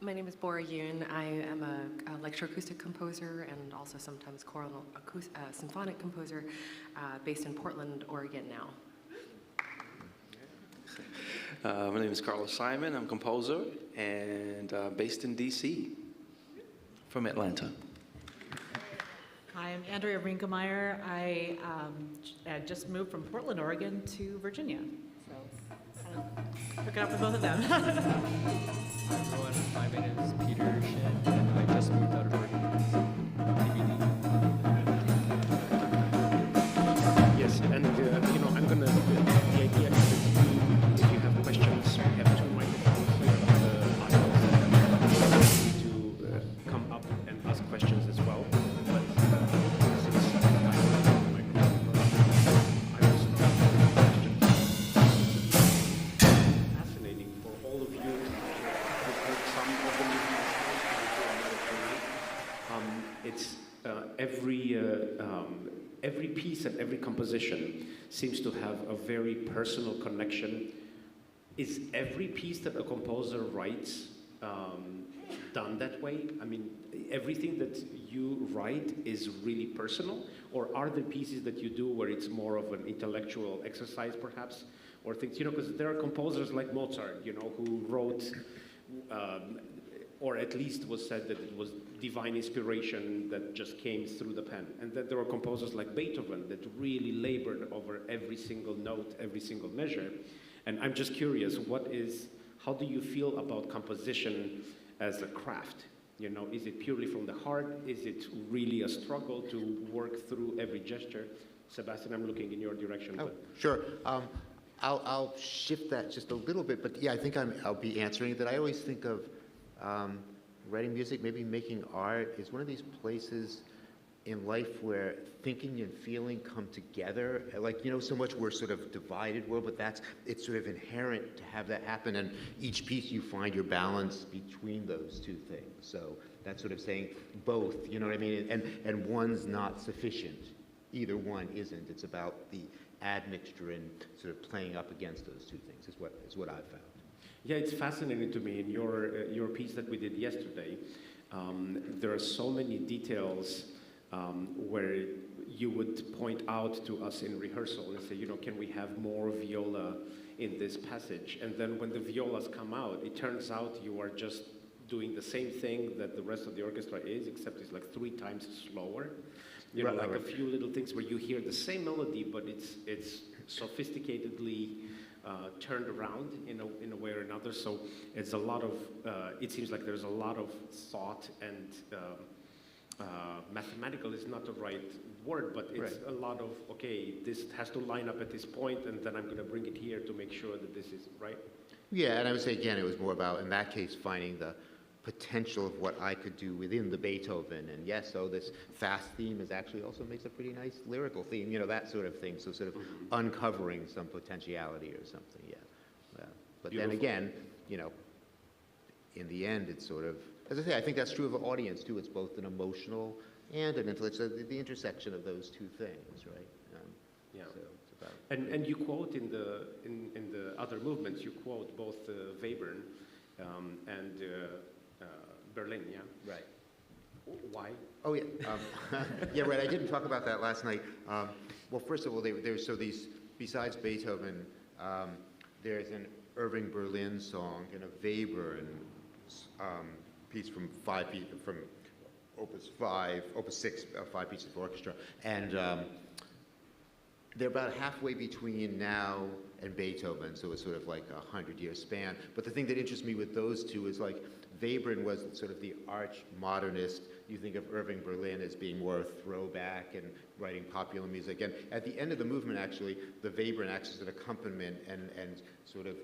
My name is Bora Yoon. I am a electroacoustic composer and also sometimes choral symphonic composer based in Portland, Oregon now. My name is Carlos Simon. I'm a composer and based in DC from Atlanta. Hi, I'm Andrea Rinkemeyer. I just moved from Portland, Oregon to Virginia. So kind of hook it up with both of them. Hi everyone, my name is Peter Shin, and I just moved out of Oregon. Yes, and I'm gonna. The idea is that if you have questions, we have two microphones here to come up and ask questions as well. But since I don't have the microphone, I will start with questions. Fascinating for all of you who've heard some of the music. It's every piece and every composition seems to have a very personal connection. Is every piece that a composer writes done that way? I mean, everything that you write is really personal, or are there pieces that you do where it's more of an intellectual exercise, perhaps, or things? Because there are composers like Mozart, who wrote, or at least was said that it was divine inspiration that just came through the pen. And that there were composers like Beethoven that really labored over every single note, every single measure. And I'm just curious, how do you feel about composition as a craft? Is it purely from the heart? Is it really a struggle to work through every gesture? Sebastian, I'm looking in your direction. Oh, sure. I'll shift that just a little bit, but yeah, I think I'll be answering that. I always think of writing music, maybe making art, is one of these places in life where thinking and feeling come together. Like, so much we're sort of divided world, but it's sort of inherent to have that happen. And each piece you find your balance between those two things. So that's sort of saying both, you know what I mean? And one's not sufficient. Either one isn't. It's about the admixture and sort of playing up against those two things is what I've found. Yeah, it's fascinating to me in your piece that we did yesterday. There are so many details where you would point out to us in rehearsal and say, can we have more viola in this passage? And then when the violas come out, it turns out you are just doing the same thing that the rest of the orchestra is, except it's like 3 times slower. Like a few little things where you hear the same melody, but it's sophisticatedly turned around in a way or another. So it's a lot of, it seems like there's a lot of thought and mathematical is not the right word, but it's a lot of, okay, this has to line up at this point, and then I'm going to bring it here to make sure that this is right. Yeah, and I would say, again, it was more about, in that case, finding the potential of what I could do within the Beethoven. And yes, so this fast theme actually also makes a pretty nice lyrical theme, that sort of thing. So sort of uncovering some potentiality or something, yeah. But Beautiful. Then again, in the end, it's sort of, as I say, I think that's true of an audience too. It's both an emotional and an intellectual, the intersection of those two things, right? Yeah. So it's about, and you quote in the other movements, you quote both Webern and Berlin, yeah? Right. Why? Oh, yeah. Yeah, right. I didn't talk about that last night. Well, first of all, these, besides Beethoven, there's an Irving Berlin song and a Webern piece from Opus 6, 5 pieces for orchestra. And they're about halfway between now and Beethoven, so it's sort of like a 100-year span. But the thing that interests me with those two is like Webern was sort of the arch modernist. You think of Irving Berlin as being more a throwback and writing popular music. And at the end of the movement, actually, the Webern acts as an accompaniment and sort of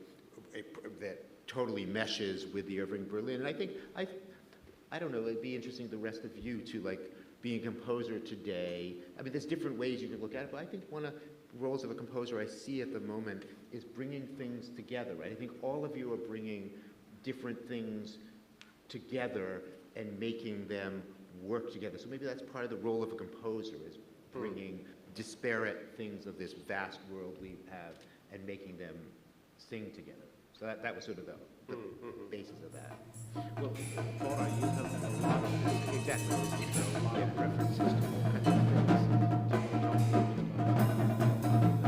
that totally meshes with the Irving Berlin. And I think, I don't know, it'd be interesting the rest of you to like being a composer today. I mean, there's different ways you can look at it, but I think one of the roles of a composer I see at the moment is bringing things together, right? I think all of you are bringing different things together and making them work together. So maybe that's part of the role of a composer, is bringing disparate things of this vast world we have and making them sing together. So that was sort of the basis of that. Well, Laura, you have a lot of this. Exactly. A lot of references to all kinds of things. Do you want to talk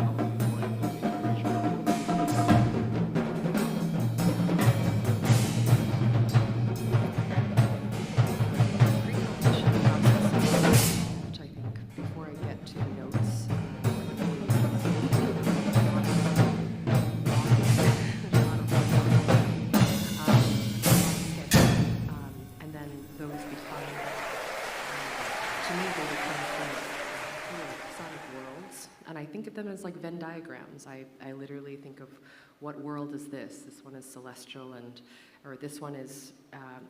a little bit about how you find those Pre-composition process, which I think before I get to notes, and then those become, to me, they become sonic worlds. And I think of them as like Venn diagrams. I literally think of what world is this? This one is celestial, or this one is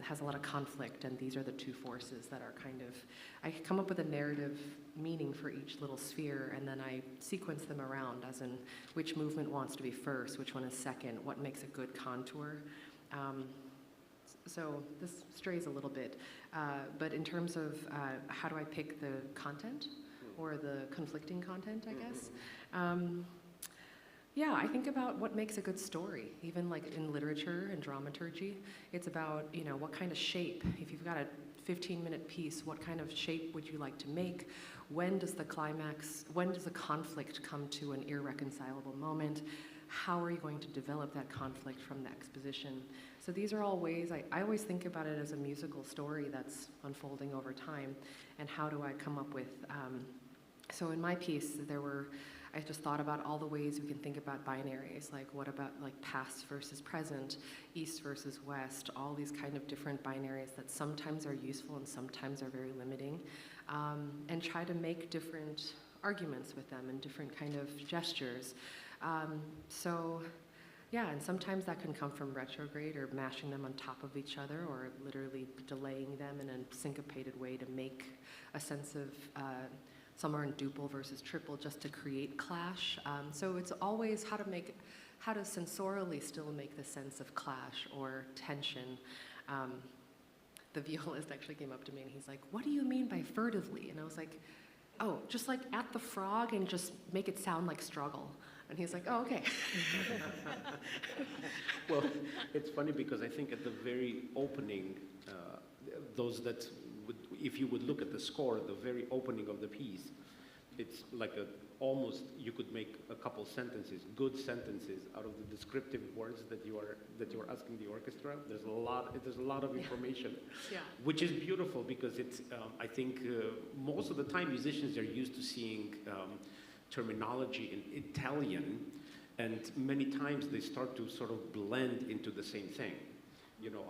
has a lot of conflict, and these are the two forces that are kind of. I come up with a narrative meaning for each little sphere, and then I sequence them around, as in which movement wants to be first, which one is second, what makes a good contour. So this strays a little bit, but in terms of how do I pick the content or the conflicting content, I guess. Yeah, I think about what makes a good story, even like in literature and dramaturgy. It's about, what kind of shape, if you've got a 15-minute piece, what kind of shape would you like to make? When does the conflict come to an irreconcilable moment? How are you going to develop that conflict from the exposition? So these are all ways, I always think about it as a musical story that's unfolding over time, and how do I come up with, so in my piece, I just thought about all the ways we can think about binaries, like what about like past versus present, east versus west, all these kind of different binaries that sometimes are useful and sometimes are very limiting, and try to make different arguments with them and different kind of gestures. Yeah, and sometimes that can come from retrograde or mashing them on top of each other, or literally delaying them in a syncopated way to make a sense of somewhere in duple versus triple, just to create clash. So it's always how to sensorially still make the sense of clash or tension. The violist actually came up to me and he's like, "What do you mean by furtively?" And I was like, "Oh, just like at the frog and just make it sound like struggle." And he's like, "Oh, okay." Well, it's funny because I think at the very opening, if you would look at the score, the very opening of the piece, it's like almost you could make a couple sentences, good sentences, out of the descriptive words that you are asking the orchestra. There's a lot of information, Yeah. which is beautiful because it's. I think most of the time musicians are used to seeing terminology in Italian, and many times they start to sort of blend into the same thing.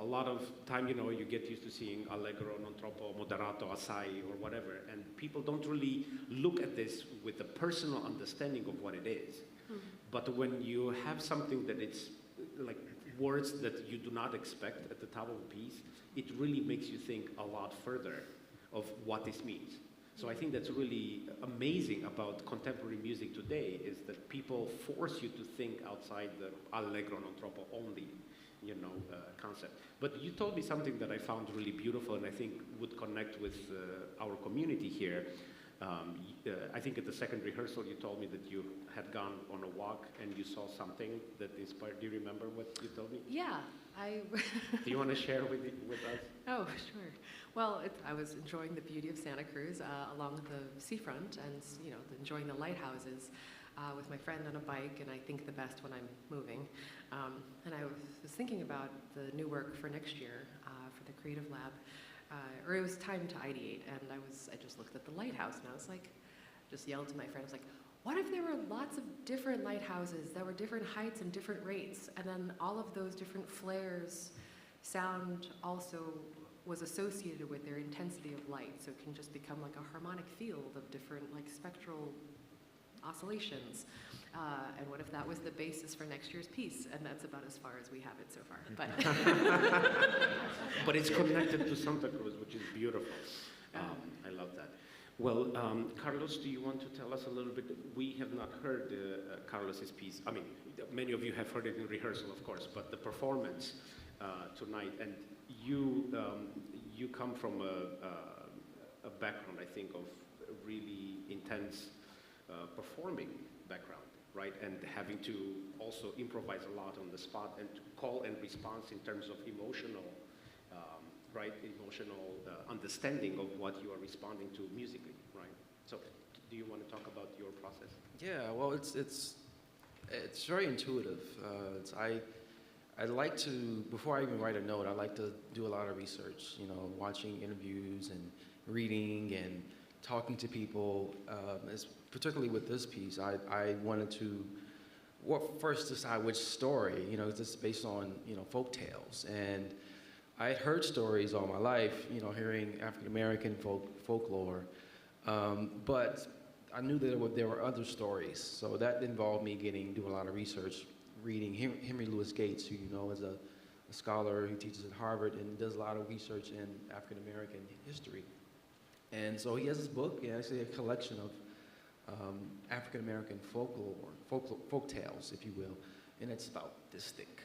A lot of time, you get used to seeing allegro, non troppo, moderato, assai, or whatever, and people don't really look at this with a personal understanding of what it is. Mm-hmm. But when you have something that it's like words that you do not expect at the top of a piece, it really makes you think a lot further of what this means. So I think that's really amazing about contemporary music today, is that people force you to think outside the allegro non troppo only, concept. But you told me something that I found really beautiful and I think would connect with our community here. I think at the second rehearsal you told me that you had gone on a walk and you saw something that inspired. Do you remember what you told me? Yeah, Do you want to share with us? Oh, sure. Well, I was enjoying the beauty of Santa Cruz along the seafront, and enjoying the lighthouses with my friend on a bike, and I think the best when I'm moving. And I was thinking about the new work for next year for the Creative Lab, or it was time to ideate, and I just looked at the lighthouse, and I was like, just yelled to my friend, I was like, what if there were lots of different lighthouses that were different heights and different rates, and then all of those different flares, sound also was associated with their intensity of light, so it can just become like a harmonic field of different spectral oscillations. And what if that was the basis for next year's piece? And that's about as far as we have it so far. But it's connected to Santa Cruz, which is beautiful. I love that. Well, Carlos, do you want to tell us a little bit? We have not heard Carlos's piece. I mean, many of you have heard it in rehearsal, of course, but the performance tonight, and you come from a background, I think, of really intense performing background. right? And having to also improvise a lot on the spot and to call and response in terms of emotional, right? Emotional understanding of what you are responding to musically, right? So, do you want to talk about your process? Yeah, well, it's very intuitive. I like to, before I even write a note, I like to do a lot of research, you know, watching interviews and reading and talking to people. Particularly with this piece, I wanted to first decide which story, you know, this is based on, you know, folk tales. And I had heard stories all my life, you know, hearing African-American folklore, but I knew that there were other stories. So that involved me doing a lot of research, reading Henry Louis Gates, who you know is a scholar who teaches at Harvard and does a lot of research in African-American history. And so he has this book, actually a collection of African-American folk tales, if you will, and it's about this thick.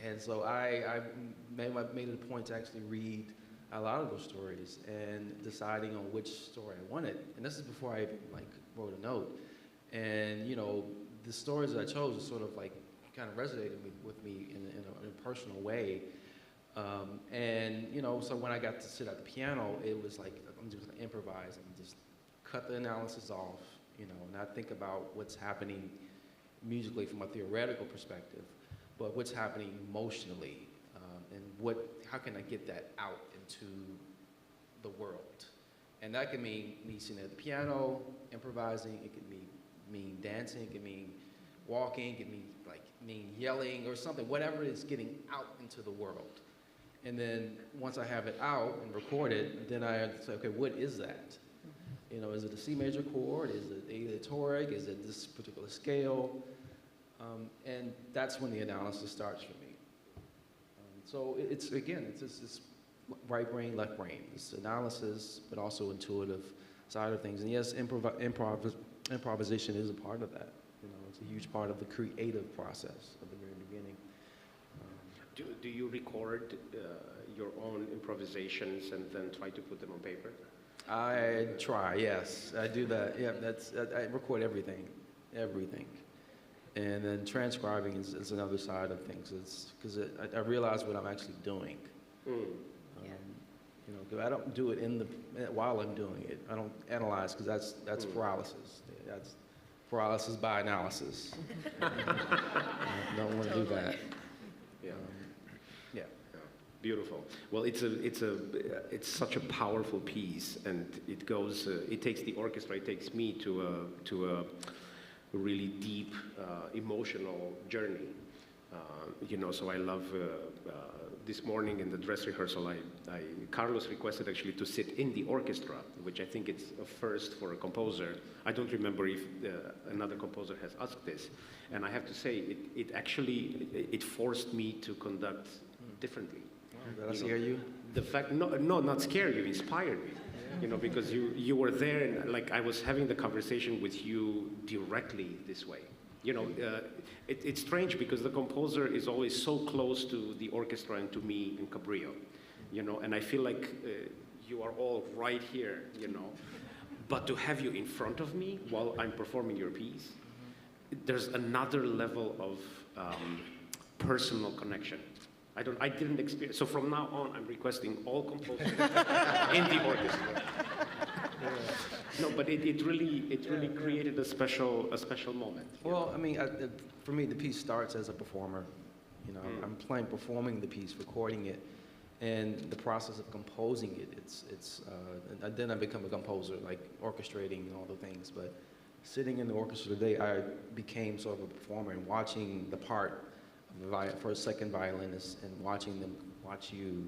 And so I made it a point to actually read a lot of those stories and deciding on which story I wanted. And this is before I even wrote a note. And you know, the stories that I chose was sort of kind of resonated with me in a personal way. And you know, so when I got to sit at the piano, it was like I'm just gonna improvise and just cut the analysis off, you know, not think about what's happening musically from a theoretical perspective, but what's happening emotionally, and how can I get that out into the world? And that can mean me sitting at the piano, improvising. It could mean dancing. It could mean walking. It could mean yelling or something. Whatever it is, getting out into the world. And then once I have it out and recorded, then I say, okay, what is that? You know, is it a C major chord? Is it aleatoric? Is it this particular scale? And that's when the analysis starts for me. So it's this right brain, left brain. It's analysis, but also intuitive side of things. And yes, improvisation is a part of that. You know, it's a huge part of the creative process at the very beginning. Do you record your own improvisations and then try to put them on paper? I try, yes. I do that. Yeah, I record everything. And then transcribing is another side of things. It's because I realize what I'm actually doing. You know, 'cause I don't do it while I'm doing it. I don't analyze because that's paralysis. That's paralysis by analysis. I don't want to do that. Yeah. Yeah. Beautiful. Well, it's such a powerful piece, and it goes. It takes the orchestra. It takes me to a really deep emotional journey. You know, so I love. This morning in the dress rehearsal, Carlos requested actually to sit in the orchestra, which I think it's a first for a composer. I don't remember if another composer has asked this, and I have to say it actually forced me to conduct differently. Did I scare you? The fact, no, not scare you, inspired me. You know, because you were there, and like I was having the conversation with you directly this way. You know, it's strange because the composer is always so close to the orchestra and to me in Cabrillo, you know, and I feel like you are all right here, you know, but to have you in front of me while I'm performing your piece, there's another level of personal connection. I didn't experience, so from now on, I'm requesting all composers in the orchestra. No, but it really created a special moment. Well, I mean, for me, the piece starts as a performer. You know, I'm performing the piece, recording it, and the process of composing it. And then I become a composer, like orchestrating and all the things. But sitting in the orchestra today, I became sort of a performer and watching the part of the first, second violinist, and watching them watch you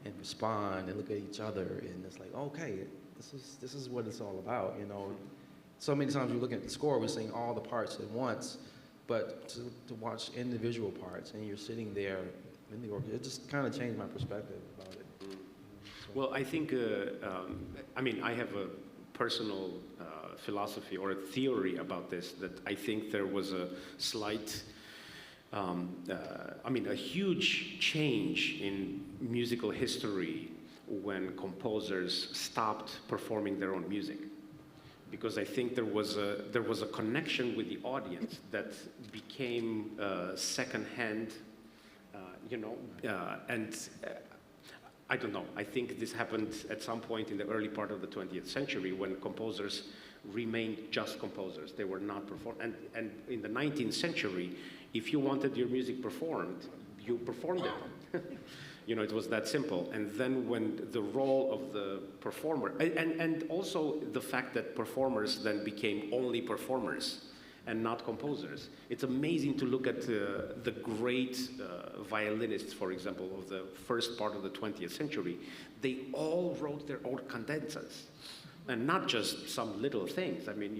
and respond and look at each other, and it's like, okay. This is what it's all about, you know. So many times we look at the score, we're seeing all the parts at once, but to watch individual parts, and you're sitting there in the orchestra, it just kind of changed my perspective about it. Well, I think, I mean, I have a personal philosophy or a theory about this, that I think there was a slight, I mean, a huge change in musical history when composers stopped performing their own music. because I think there was a connection with the audience that became secondhand, and I don't know. I think this happened at some point in the early part of the 20th century when composers remained just composers. They were not performed. And in the 19th century, if you wanted your music performed, you performed it. It was that simple. And then when the role of the performer, and also the fact that performers then became only performers and not composers. It's amazing to look at the great violinists, for example, of the first part of the 20th century. They all wrote their own cadenzas. And not just some little things. I mean,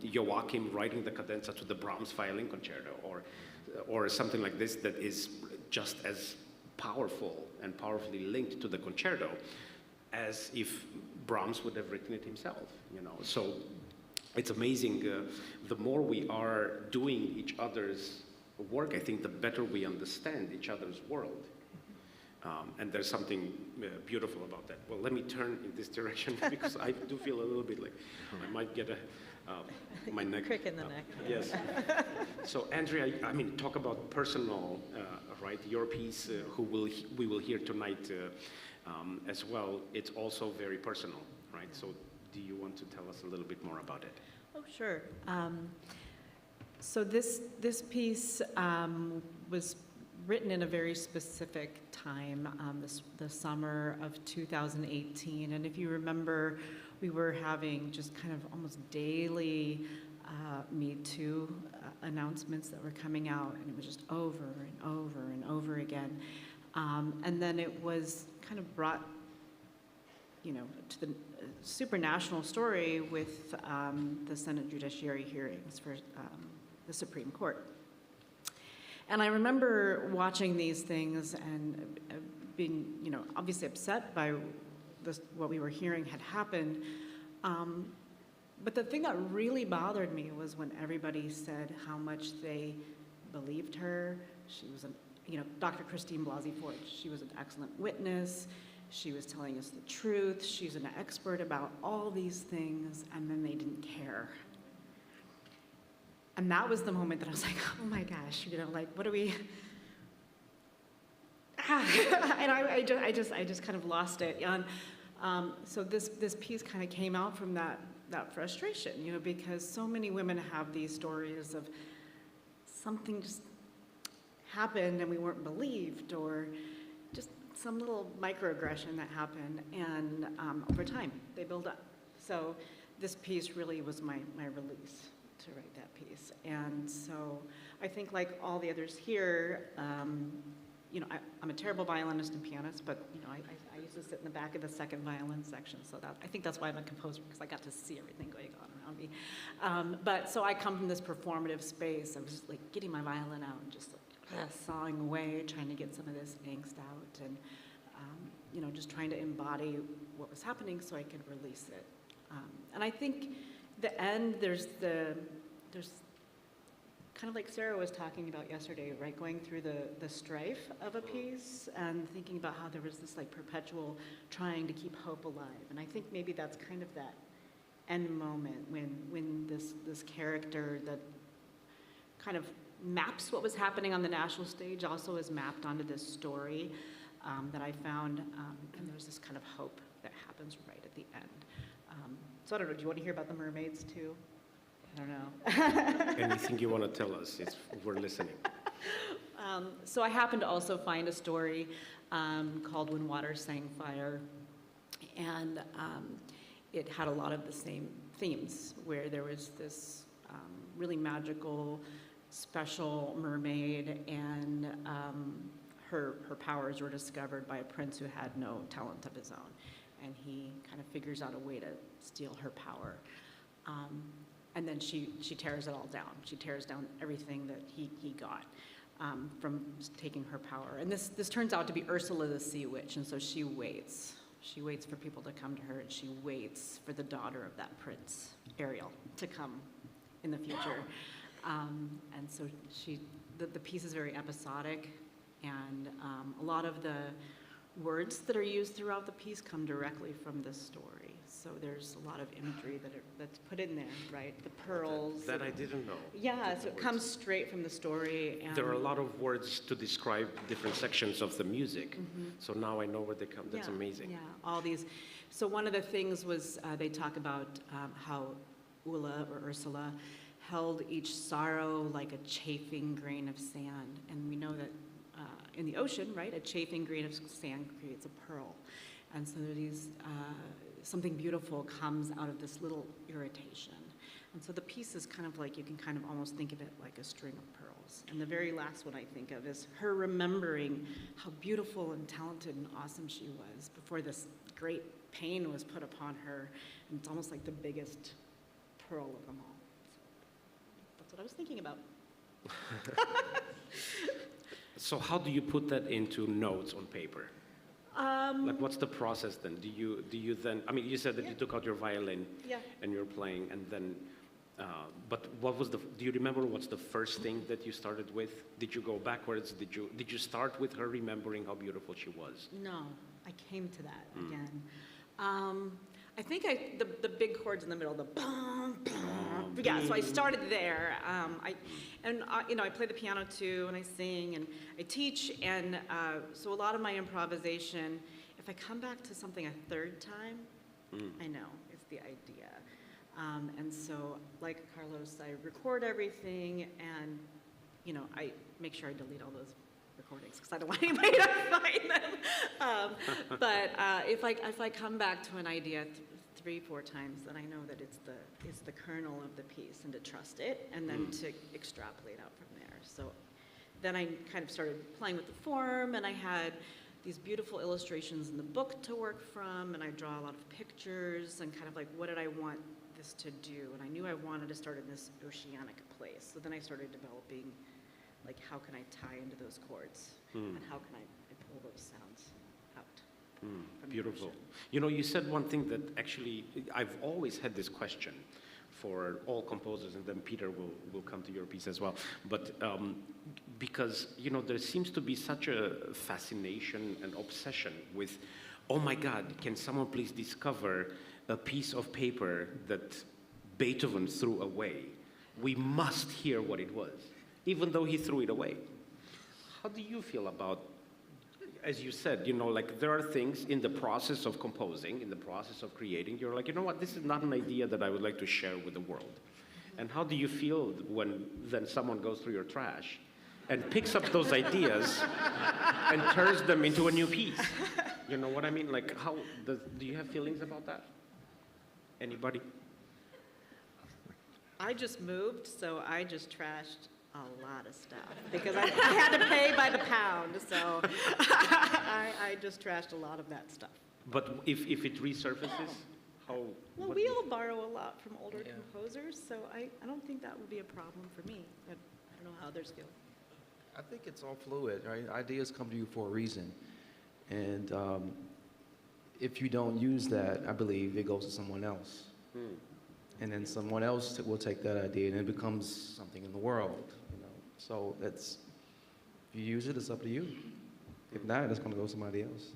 Joachim writing the cadenza to the Brahms violin concerto, or something like this that is just as powerful and powerfully linked to the concerto as if Brahms would have written it himself, So it's amazing. The more we are doing each other's work, I think the better we understand each other's world. And there's something beautiful about that. Well, let me turn in this direction because I do feel a little bit like I might get my neck. Crick in the neck. Yes. So, Andrea, I mean, talk about personal, right? Your piece, we will hear tonight as well. It's also very personal, right? So, do you want to tell us a little bit more about it? Oh, sure. So this piece was written in a very specific time, the summer of 2018. And if you remember, we were having just kind of almost daily Me Too announcements that were coming out, and it was just over and over and over again. And then it was kind of brought, to the supranational story with the Senate Judiciary hearings for the Supreme Court. And I remember watching these things and being, obviously upset by what we were hearing had happened. But the thing that really bothered me was when everybody said how much they believed her. She was Dr. Christine Blasey Ford, she was an excellent witness. She was telling us the truth. She's an expert about all these things, and then they didn't care. And that was the moment that I was like, oh my gosh, what do we? And I just kind of lost it. And so this piece kind of came out from that frustration, because so many women have these stories of something just happened and we weren't believed, or just some little microaggression that happened, and over time they build up. So this piece really was my release to write that piece. And so I think, like all the others here, I'm a terrible violinist and pianist, but I used to sit in the back of the second violin section, so I think that's why I'm a composer, because I got to see everything going on around me. But so I come from this performative space. I was just like getting my violin out and just sawing away, trying to get some of this angst out, and just trying to embody what was happening so I could release it. And I think the end, there's kind of like Sarah was talking about yesterday, right? Going through the strife of a piece and thinking about how there was this like perpetual trying to keep hope alive. And I think maybe that's kind of that end moment when this character that kind of maps what was happening on the national stage also is mapped onto this story that I found, and there's this kind of hope that happens right at the end. So I don't know, do you want to hear about the mermaids too? I don't know. Anything you want to tell us, we're listening. So I happened to also find a story called When Water Sang Fire, and it had a lot of the same themes, where there was this really magical, special mermaid, and her powers were discovered by a prince who had no talent of his own, and he kind of figures out a way to steal her power. And then she tears it all down. She tears down everything that he got from taking her power. And this turns out to be Ursula the Sea Witch, and so she waits. She waits for people to come to her, and she waits for the daughter of that prince, Ariel, to come in the future. And so the piece is very episodic, and a lot of the words that are used throughout the piece come directly from this story. So there's a lot of imagery that's put in there, right? The pearls. That I didn't know. Yeah, The so it words. comes straight from the story. And There are a lot of words to describe different sections of the music. So now I know where they come. That's Yeah, amazing. Yeah, all these. So one of the things was they talk about how Ulla or Ursula held each sorrow like a chafing grain of sand. And we know that in the ocean, right, a chafing grain of sand creates a pearl. And so these, something beautiful comes out of this little irritation. And so the piece is kind of like, you can kind of almost think of it like a string of pearls. And the very last one I think of is her remembering how beautiful and talented and awesome she was before this great pain was put upon her. And it's almost like the biggest pearl of them all. So that's what I was thinking about. So how do you put that into notes on paper? Like, what's the process then? Do you then? I mean, you said that you took out your violin Yeah. and you're playing, and then. But what was the? Do you remember what's the first thing that you started with? Did you go backwards? Did you start with her remembering how beautiful she was? No, I came to that again. I think the big chords in the middle, the bum, bum. Yeah, so I started there. I play the piano too, and I sing, and I teach, and so a lot of my improvisation, if I come back to something a third time, I know it's the idea. And so, like Carlos, I record everything, and I make sure I delete all those recordings because I don't want anybody to find them. But if I come back to an idea 3-4 times, then I know that it's the kernel of the piece, and to trust it, and then to extrapolate out from there. So then I kind of started playing with the form, and I had these beautiful illustrations in the book to work from, and I draw a lot of pictures, and kind of like, what did I want this to do? And I knew I wanted to start in this oceanic place. So then I started developing, like, how can I tie into those chords, and how can I pull those sounds out from the Beautiful. ocean. You said one thing that actually, I've always had this question for all composers, and then Peter will come to your piece as well. But because, there seems to be such a fascination and obsession with, oh my God, can someone please discover a piece of paper that Beethoven threw away? We must hear what it was, even though he threw it away. How do you feel about, as you said, like, there are things in the process of composing, in the process of creating, you're like, you know what, this is not an idea that I would like to share with the world. And how do you feel when then someone goes through your trash and picks up those ideas and turns them into a new piece? You know what I mean? Like, do you have feelings about that? Anybody? I just moved, so I just trashed a lot of stuff because I had to pay by the pound, so I just trashed a lot of that stuff. But if it resurfaces, how? Well, what we do all borrow a lot from older Yeah. composers, so I don't think that would be a problem for me. But I don't know how others feel. I think it's all fluid, right? Ideas come to you for a reason. And if you don't use that, I believe it goes to someone else. And then someone else will take that idea and it becomes something in the world, So if you use it, it's up to you. If not, it's going to go to somebody else.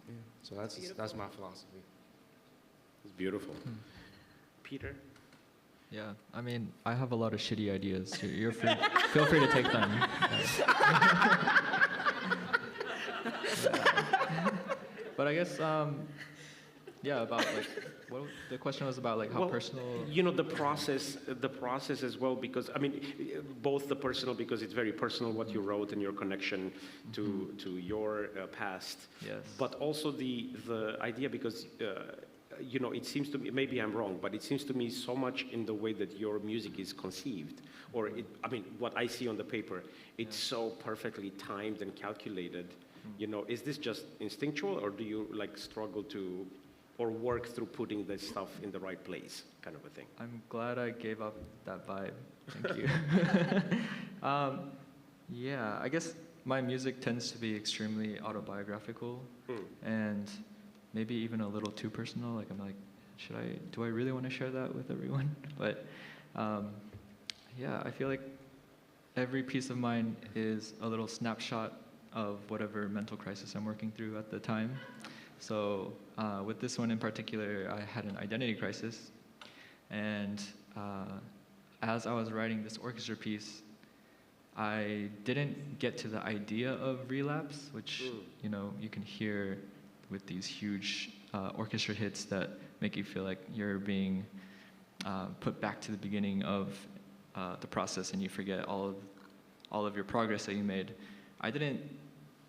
Yeah. So that's my philosophy. It's beautiful. Peter? Yeah, I mean, I have a lot of shitty ideas. You're free, feel free to take them. But I guess, about like, what the question was about, like how personal. The process as well, because I mean, both the personal, because it's very personal what you wrote and your connection to your past. Yes. But also the idea, because it seems to me, maybe I'm wrong, but it seems to me so much in the way that your music is conceived, or what I see on the paper, it's so perfectly timed and calculated. Is this just instinctual, or do you like struggle to, or work through putting this stuff in the right place, kind of a thing? I'm glad I gave up that vibe. Thank you. Yeah, I guess my music tends to be extremely autobiographical and maybe even a little too personal. Like, I'm like, do I really want to share that with everyone? But yeah, I feel like every piece of mine is a little snapshot of whatever mental crisis I'm working through at the time. So with this one in particular, I had an identity crisis, and as I was writing this orchestra piece, I didn't get to the idea of relapse, which you can hear with these huge orchestra hits that make you feel like you're being put back to the beginning of the process, and you forget all of your progress that you made. I didn't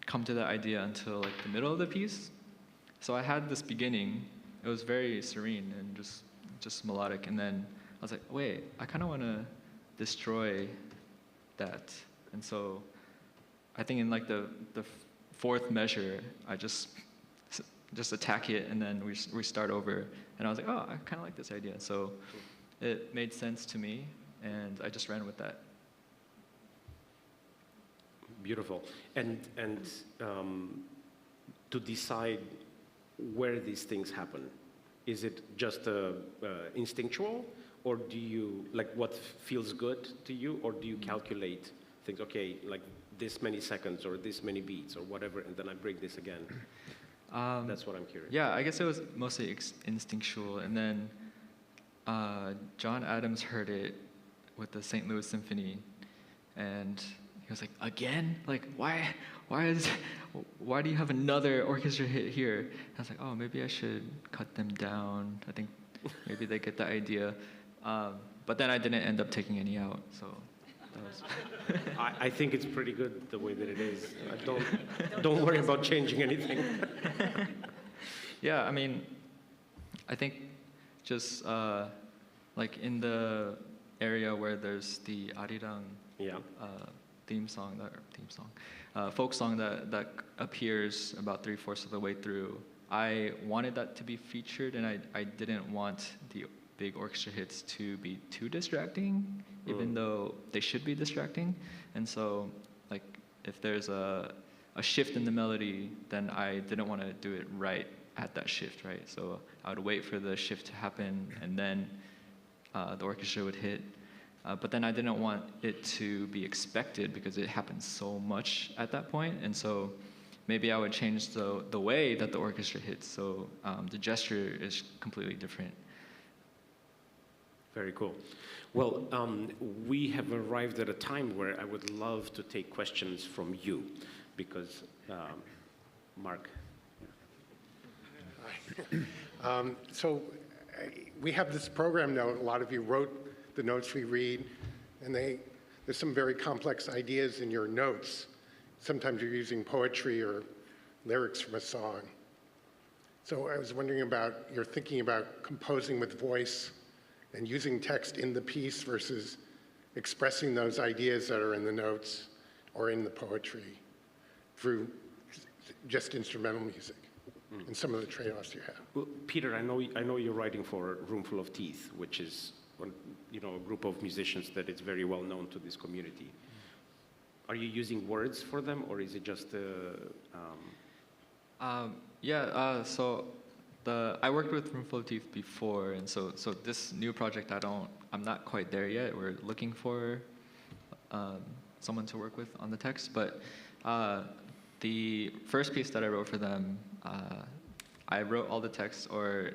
come to that idea until like the middle of the piece. So I had this beginning. It was very serene and just melodic, and then I was like, wait, I kind of want to destroy that. And so I think in like the fourth measure, I just attack it, and then we start over. And I was like, oh, I kind of like this idea. So it made sense to me, and I just ran with that. Beautiful. And to decide where these things happen, is it just instinctual, or do you, like, what feels good to you, or do you calculate things, okay, like this many seconds or this many beats or whatever, and then I break this again? That's what I'm curious. Yeah, I guess it was mostly instinctual, and then John Adams heard it with the St. Louis Symphony, and he was like, again? Like, why do you have another orchestra hit here? And I was like, oh, maybe I should cut them down. I think maybe they get the idea. But then I didn't end up taking any out, so that was... I think it's pretty good the way that it is. Don't worry about changing anything. Yeah, I mean, I think just like in the area where there's the Arirang folk song that appears about 3/4 of the way through. I wanted that to be featured, and I didn't want the big orchestra hits to be too distracting, even though they should be distracting. And so, like, if there's a shift in the melody, then I didn't want to do it right at that shift, right? So I would wait for the shift to happen, and then the orchestra would hit. But then I didn't want it to be expected because it happens so much at that point. And so maybe I would change the way that the orchestra hits, so the gesture is completely different. Very cool. Well, we have arrived at a time where I would love to take questions from you, because Mark. We have this program now. A lot of you wrote the notes we read, and there's some very complex ideas in your notes. Sometimes you're using poetry or lyrics from a song. So I was wondering about your thinking about composing with voice and using text in the piece versus expressing those ideas that are in the notes or in the poetry through just instrumental music, and some of the trade-offs you have. Well, Peter, I know you're writing for Roomful of Teeth, which is a group of musicians that is very well known to this community. Are you using words for them, or is it just So I worked with Roomful of Teeth before, and so this new project I'm not quite there yet. We're looking for someone to work with on the text, but the first piece that I wrote for them, I wrote all the text, or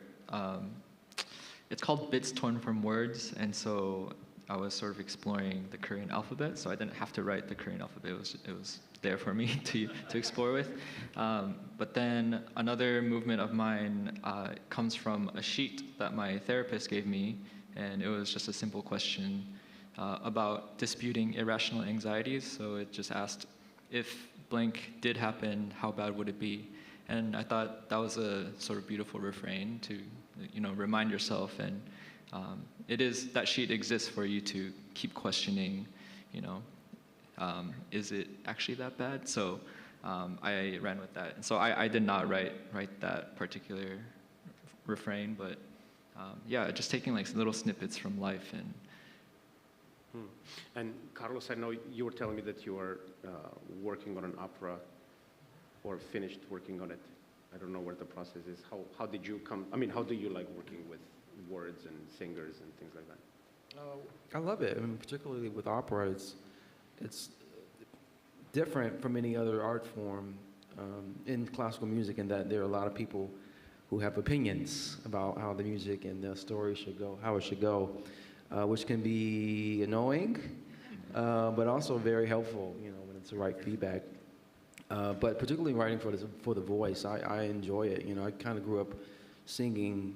it's called Bits Torn from Words, and so I was sort of exploring the Korean alphabet, so I didn't have to write the Korean alphabet. It was there for me to explore with. But then another movement of mine comes from a sheet that my therapist gave me, and it was just a simple question about disputing irrational anxieties. So it just asked, if blank did happen, how bad would it be? And I thought that was a sort of beautiful refrain to remind yourself, and that sheet exists for you to keep questioning, is it actually that bad? So I ran with that. And so I did not write that particular refrain, but just taking like little snippets from life. And Carlos, I know you were telling me that you are working on an opera, or finished working on it. I don't know where the process is. How did you come? I mean, how do you like working with words and singers and things like that? I love it. I mean, particularly with opera, it's different from any other art form in classical music, and that there are a lot of people who have opinions about how the music and the story should go, how it should go, which can be annoying, but also very helpful, when it's the right feedback. But particularly writing for the voice, I enjoy it. I kind of grew up singing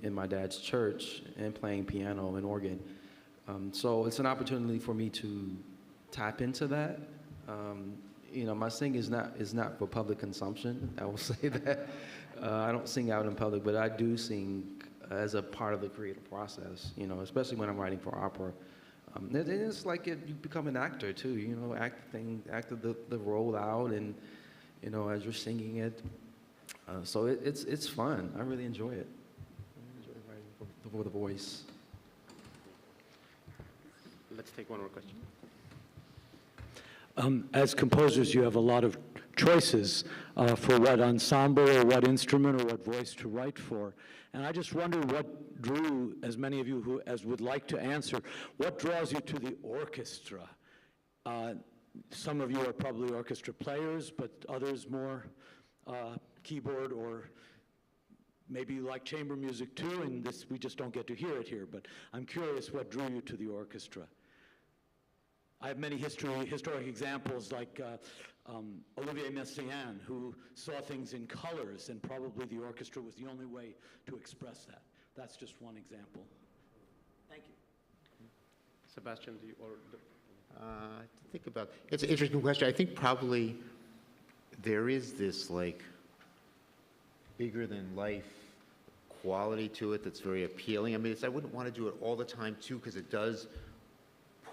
in my dad's church and playing piano and organ. So it's an opportunity for me to tap into that. My singing is not for public consumption. I will say that. I don't sing out in public, but I do sing as a part of the creative process, especially when I'm writing for opera. It's like you become an actor too, act the role out, and as you're singing it. So it's fun. I really enjoy it. I enjoy writing for the voice. Let's take one more question. As composers, you have a lot of choices for what ensemble or what instrument or what voice to write for. And I just wonder what drew, as many of you as would like to answer, what draws you to the orchestra? Some of you are probably orchestra players, but others more keyboard, or maybe you like chamber music too, and we just don't get to hear it here. But I'm curious what drew you to the orchestra. I have many historic examples, like Olivier Messiaen, who saw things in colors, and probably the orchestra was the only way to express that. That's just one example. Thank you. Sebastian, Think about, it's an interesting question. I think probably there is this bigger than life quality to it that's very appealing. I mean, I wouldn't want to do it all the time too, because it does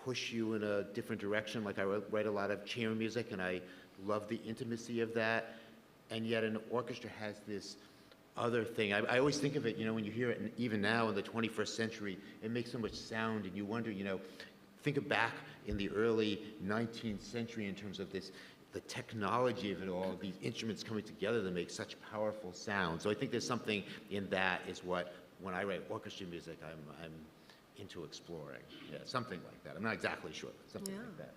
push you in a different direction. Like I write a lot of chamber music, and I love the intimacy of that. And yet an orchestra has this other thing. I always think of it, when you hear it, and even now in the 21st century, it makes so much sound, and you wonder, think back in the early 19th century in terms of the technology of it all, these instruments coming together to make such powerful sound. So I think there's something in that is what, when I write orchestra music, I'm into exploring. Yeah, something like that. I'm not exactly sure. Something like that.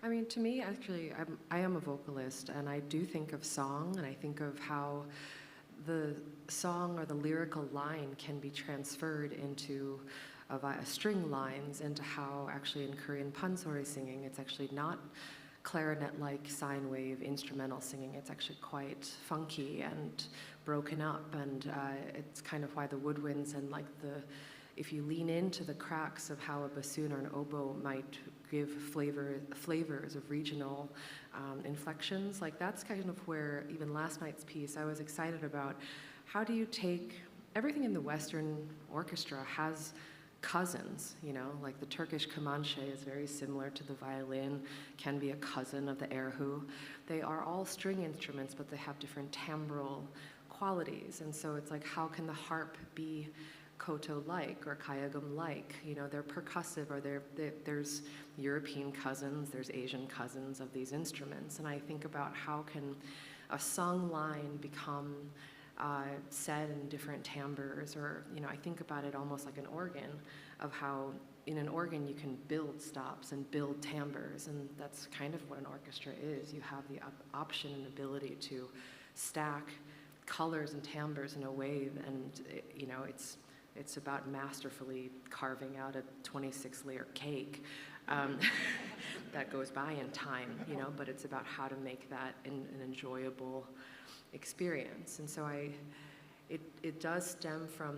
I mean, to me, actually, I am a vocalist, and I do think of song, and I think of how the song or the lyrical line can be transferred into string lines, into how actually in Korean pansori singing, it's actually not clarinet-like sine wave instrumental singing. It's actually quite funky and broken up, and it's kind of why the woodwinds and if you lean into the cracks of how a bassoon or an oboe might give flavors of regional inflections, that's kind of where even last night's piece I was excited about. How do you take everything in the Western orchestra has cousins, like the Turkish kemanche is very similar to the violin, can be a cousin of the erhu. They are all string instruments, but they have different timbral qualities, and so it's like, how can the harp be koto-like or kayagum-like? They're percussive, or there's European cousins, there's Asian cousins of these instruments, and I think about how can a sung line become said in different timbres, or I think about it almost like an organ, of how in an organ you can build stops and build timbres, and that's kind of what an orchestra is. You have the option and ability to stack colors and timbres in a wave, and it's about masterfully carving out a 26-layer cake that goes by in time, but it's about how to make that an enjoyable experience. And so it does stem from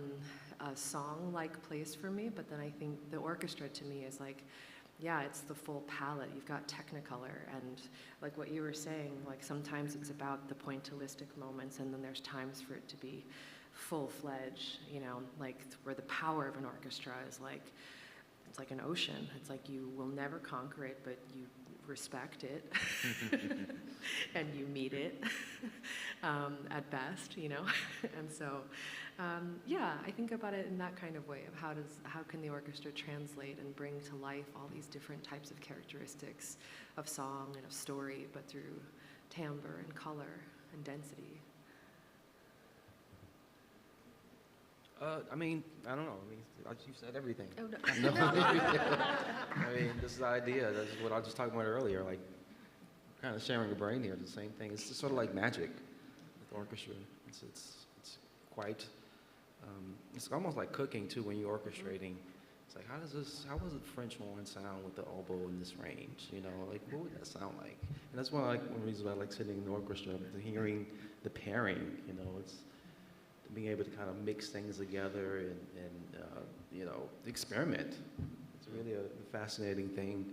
a song-like place for me, but then I think the orchestra to me is it's the full palette. You've got Technicolor, and like what you were saying, sometimes it's about the pointillistic moments, and then there's times for it to be full-fledged, where the power of an orchestra is it's like an ocean. It's like you will never conquer it, but you respect it and you meet it at best, and so I think about it in that kind of way of how can the orchestra translate and bring to life all these different types of characteristics of song and of story, but through timbre and color and density. I mean, I don't know. You said everything. Oh, no. I mean, this is the idea. This is what I was just talking about earlier. kind of sharing a brain here. The same thing. It's just sort of like magic with orchestra. It's quite. It's almost like cooking too when you're orchestrating. It's like how does the French horn sound with the oboe in this range? You know, like what would that sound like? And that's one reason why I like sitting in the orchestra, hearing the pairing. You know, it's being able to kind of mix things together and you know, experiment. It's really a fascinating thing.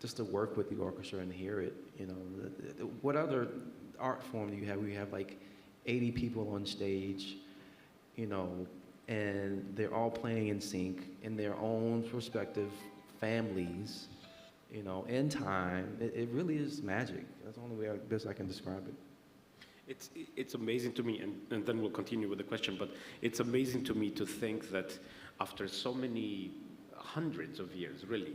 Just to work with the orchestra and hear it, you know. What other art form do you have where you have like 80 people on stage, you know, and they're all playing in sync in their own respective families, you know, in time? It really is magic. That's the only way best I can describe it. It's amazing to me, and then we'll continue with the question, but it's amazing to me to think that after so many hundreds of years, really,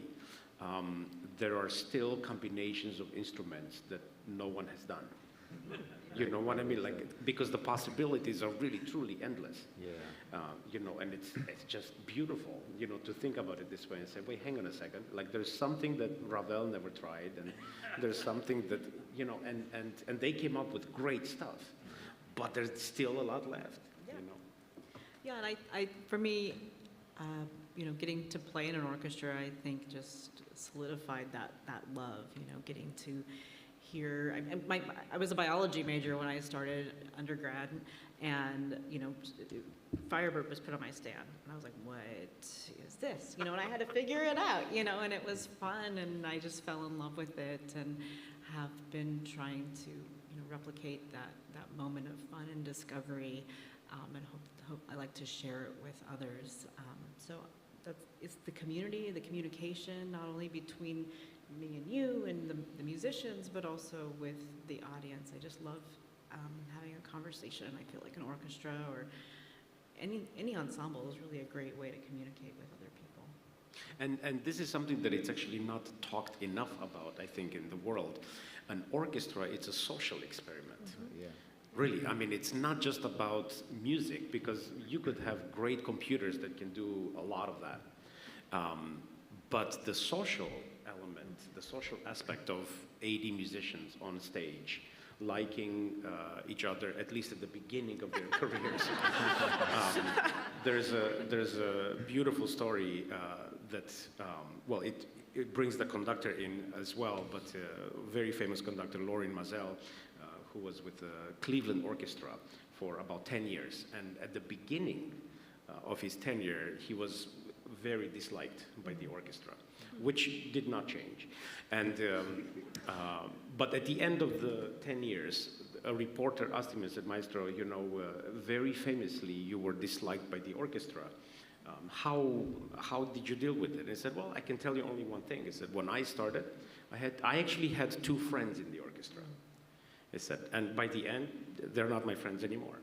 there are still combinations of instruments that no one has done. You know what I mean? Like, because the possibilities are really, truly endless. Yeah. You know, and it's just beautiful, you know, to think about it this way and say, wait, hang on a second. Like, there's something that Ravel never tried, and there's something that, you know, and they came up with great stuff, but there's still a lot left, you know. Yeah, and I for me, you know, getting to play in an orchestra, I think just solidified that love, you know, getting to hear. I was a biology major when I started undergrad, and, you know, Firebird was put on my stand, and I was like, what is this? You know, and I had to figure it out, you know, and it was fun, and I just fell in love with it, and have been trying to, you know, replicate that moment of fun and discovery, and hope I like to share it with others. So it's the community, the communication, not only between me and you and the musicians, but also with the audience. I just love having a conversation. I feel like an orchestra or any ensemble is really a great way to communicate with other people. And this is something that it's actually not talked enough about, I think, in the world. An orchestra, it's a social experiment. Mm-hmm. Yeah. Really, I mean, it's not just about music, because you could have great computers that can do a lot of that. But the social element, the social aspect of 80 musicians on stage, liking each other, at least at the beginning of their careers. There's a beautiful story that, well, it brings the conductor in as well, but very famous conductor, Lorin Maazel, who was with the Cleveland Orchestra for about 10 years. And at the beginning of his tenure, he was very disliked by the orchestra, which did not change. And, but at the end of the 10 years, a reporter asked him and said, Maestro, you know, very famously, you were disliked by the orchestra. How did you deal with it? And he said, well, I can tell you only one thing. He said, when I started, I actually had 2 friends in the orchestra. He said, and by the end, they're not my friends anymore.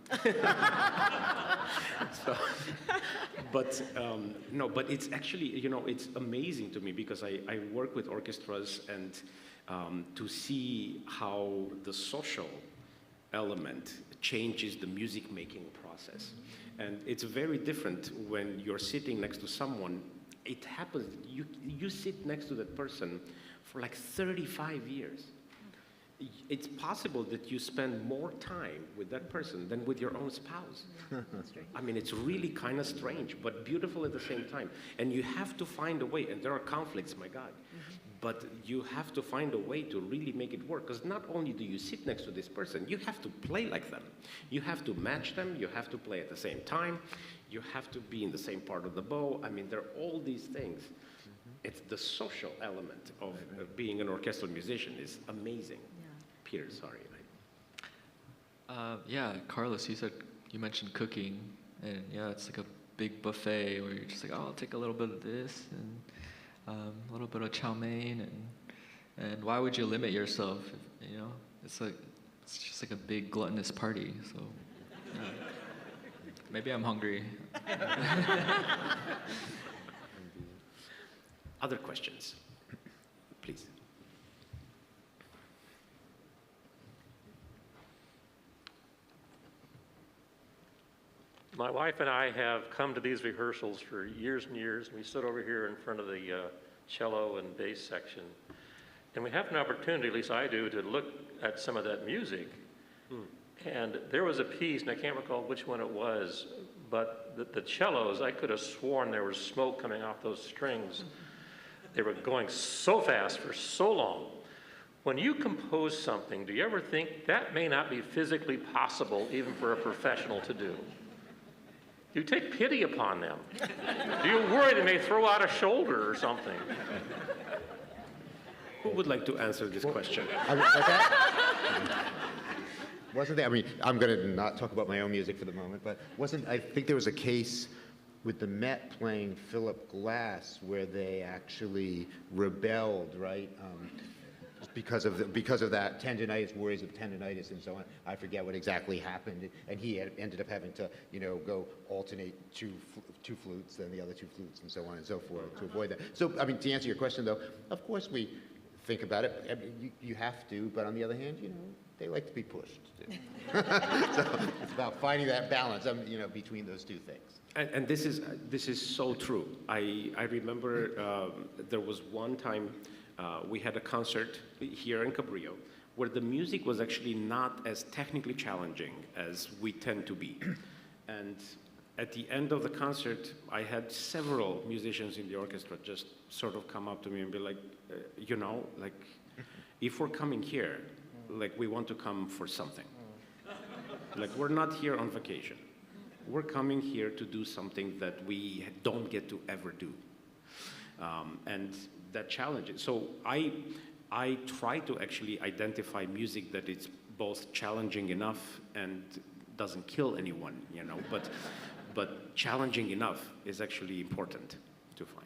So, but no, but it's actually, you know, it's amazing to me because I work with orchestras, and to see how the social element changes the music making process. And it's very different when you're sitting next to someone. It happens, you sit next to that person for like 35 years. It's possible that you spend more time with that person than with your own spouse. I mean, it's really kind of strange, but beautiful at the same time. And you have to find a way, and there are conflicts, my God, but you have to find a way to really make it work, because not only do you sit next to this person, you have to play like them. You have to match them, you have to play at the same time, you have to be in the same part of the bow. I mean, there are all these things. It's the social element of being an orchestral musician is amazing. Peter, sorry. Yeah, Carlos, you mentioned cooking, and yeah, it's like a big buffet where you're just like, oh, I'll take a little bit of this and a little bit of chow mein, and why would you limit yourself? You know, it's just like a big gluttonous party. So maybe I'm hungry. Other questions, please. My wife and I have come to these rehearsals for years and years. We sit over here in front of the cello and bass section. And we have an opportunity, at least I do, to look at some of that music. And there was a piece, and I can't recall which one it was, but the cellos, I could have sworn there was smoke coming off those strings. They were going so fast for so long. When you compose something, do you ever think that may not be physically possible even for a professional to do? You take pity upon them. Do you worry they may throw out a shoulder or something? Who would like to answer this question? Wasn't there, I mean, I'm going to not talk about my own music for the moment, but I think there was a case with the Met playing Philip Glass where they actually rebelled, right? Because of that tendonitis, worries of tendonitis and so on. I forget what exactly happened, and he ended up having to, go alternate two flutes, then the other two flutes, and so on and so forth to avoid that. So, I mean, to answer your question, though, of course we think about it. I mean, you have to, but on the other hand, they like to be pushed. So it's about finding that balance, between those two things. And this is so true. I remember there was one time we had a concert here in Cabrillo where the music was actually not as technically challenging as we tend to be. And at the end of the concert, I had several musicians in the orchestra just sort of come up to me and be like, if we're coming here, we want to come for something. We're not here on vacation. We're coming here to do something that we don't get to ever do. And that challenges. So I try to actually identify music that is both challenging enough and doesn't kill anyone, but challenging enough is actually important to find.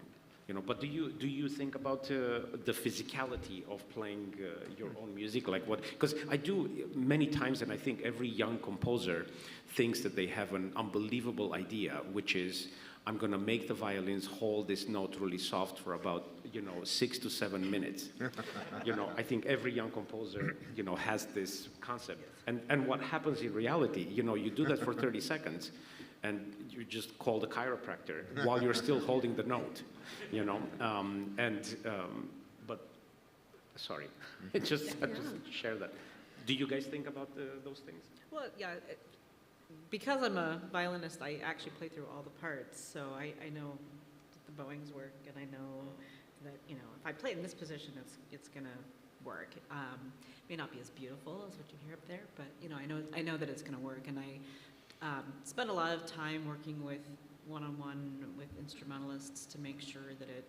But do you think about the physicality of playing your own music? Because I do many times, and I think every young composer thinks that they have an unbelievable idea, which is, I'm going to make the violins hold this note really soft for about 6 to 7 minutes. I think every young composer has this concept. And what happens in reality, you do that for 30 seconds, and you just call the chiropractor while you're still holding the note, but sorry, just share that. Do you guys think about those things? Well, yeah, because I'm a violinist, I actually play through all the parts, so I know that the bowings work, and I know that, if I play in this position, it's gonna work. May not be as beautiful as what you hear up there, but, I know that it's gonna work, and I spend a lot of time working with one-on-one with instrumentalists to make sure that it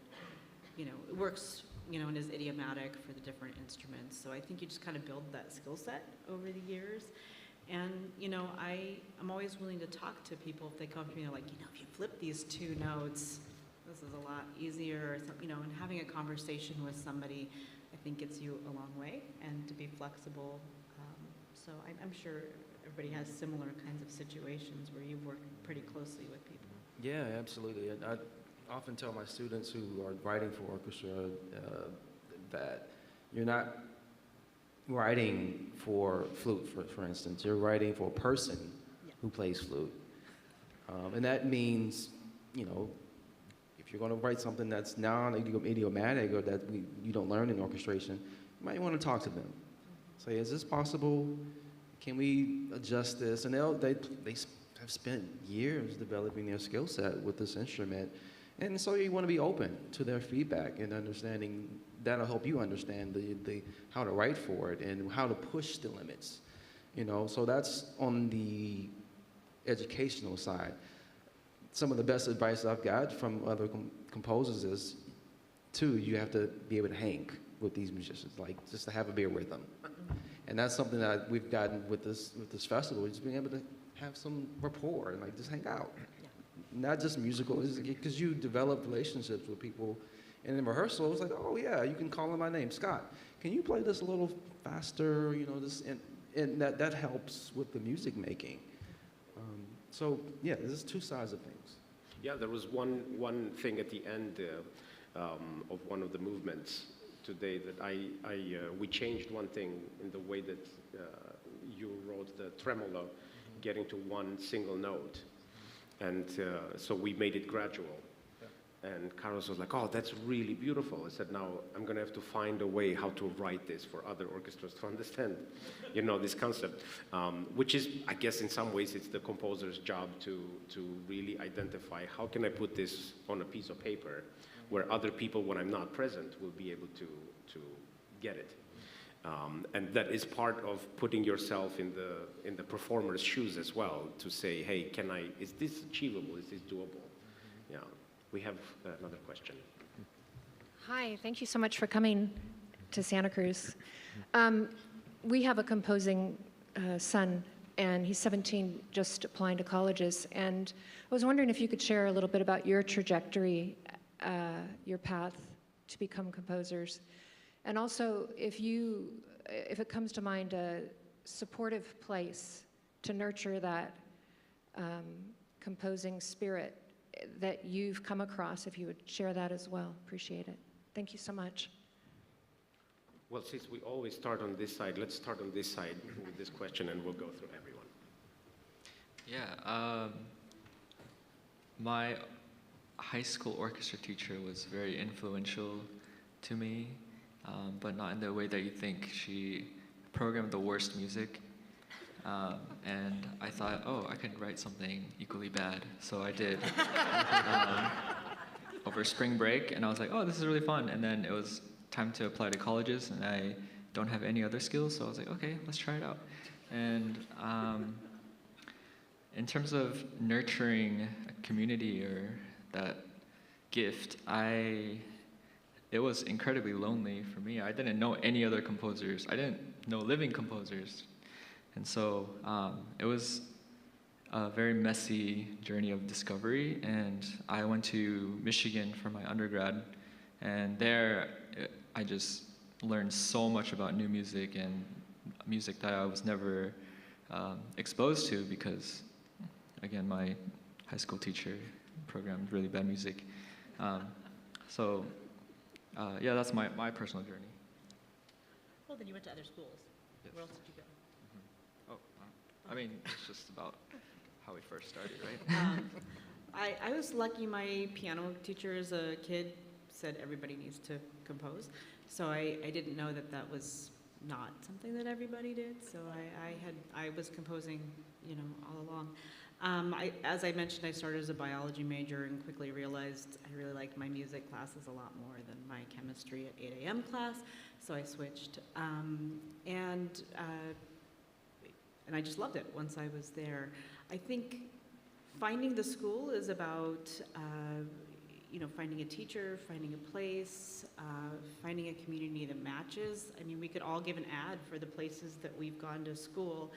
works, and is idiomatic for the different instruments. So I think you just kind of build that skill set over the years. And, I'm always willing to talk to people if they come to me, like, if you flip these two notes, this is a lot easier, and having a conversation with somebody, I think gets you a long way, and to be flexible. So I'm sure everybody has similar kinds of situations where you work pretty closely with people. Yeah, absolutely. And I often tell my students who are writing for orchestra that you're not writing for flute, for instance. You're writing for a person who plays flute. And that means, if you're going to write something that's non-idiomatic or that you don't learn in orchestration, you might want to talk to them. Say, is this possible? Can we adjust this? And they have spent years developing their skill set with this instrument. And so you want to be open to their feedback and understanding. That'll help you understand the how to write for it and how to push the limits. So that's on the educational side. Some of the best advice I've got from other composers is, you have to be able to hang with these musicians, just to have a beer with them. And that's something that we've gotten with this festival, just being able to have some rapport and just hang out. Yeah. Not just musical, because you develop relationships with people. And in rehearsal, it was like, oh yeah, you can call him by name, Scott. Can you play this a little faster? And that helps with the music making. So yeah, there's two sides of things. Yeah, there was one thing at the end of one of the movements today that we changed one thing in the way that you wrote the tremolo, getting to one single note, and so we made it gradual. And Carlos was like, oh, that's really beautiful. I said, now I'm going to have to find a way how to write this for other orchestras to understand, this concept, which is, I guess, in some ways, it's the composer's job to really identify how can I put this on a piece of paper where other people, when I'm not present, will be able to get it. And that is part of putting yourself in the performer's shoes as well, to say, hey, is this achievable? Is this doable? Yeah. We have another question. Hi, thank you so much for coming to Santa Cruz. We have a composing son, and he's 17, just applying to colleges. And I was wondering if you could share a little bit about your trajectory, your path to become composers. And also, if it comes to mind, a supportive place to nurture that composing spirit that you've come across, if you would share that as well. Appreciate it. Thank you so much. Well, since we always start on this side, let's start on this side with this question, and we'll go through everyone. Yeah, my high school orchestra teacher was very influential to me, but not in the way that you think. She programmed the worst music, and I thought, oh, I could write something equally bad, so I did over spring break, and I was like, oh, this is really fun, and then it was time to apply to colleges, and I don't have any other skills, so I was like, okay, let's try it out. And in terms of nurturing a community or that gift, it was incredibly lonely for me. I didn't know any other composers. I didn't know living composers. And so it was a very messy journey of discovery, and I went to Michigan for my undergrad, and there I just learned so much about new music and music that I was never exposed to because, again, my high school teacher programmed really bad music. Yeah, that's my personal journey. Well, then you went to other schools. Yes. Where else did you go? Oh, wow. I mean, it's just about how we first started, right? I was lucky. My piano teacher as a kid said everybody needs to compose. So I didn't know that was not something that everybody did. So I was composing, all along. As I mentioned, I started as a biology major and quickly realized I really liked my music classes a lot more than my chemistry at 8 a.m. class. So I switched, and I just loved it once I was there. I think finding the school is about, finding a teacher, finding a place, finding a community that matches. I mean, we could all give an ad for the places that we've gone to school,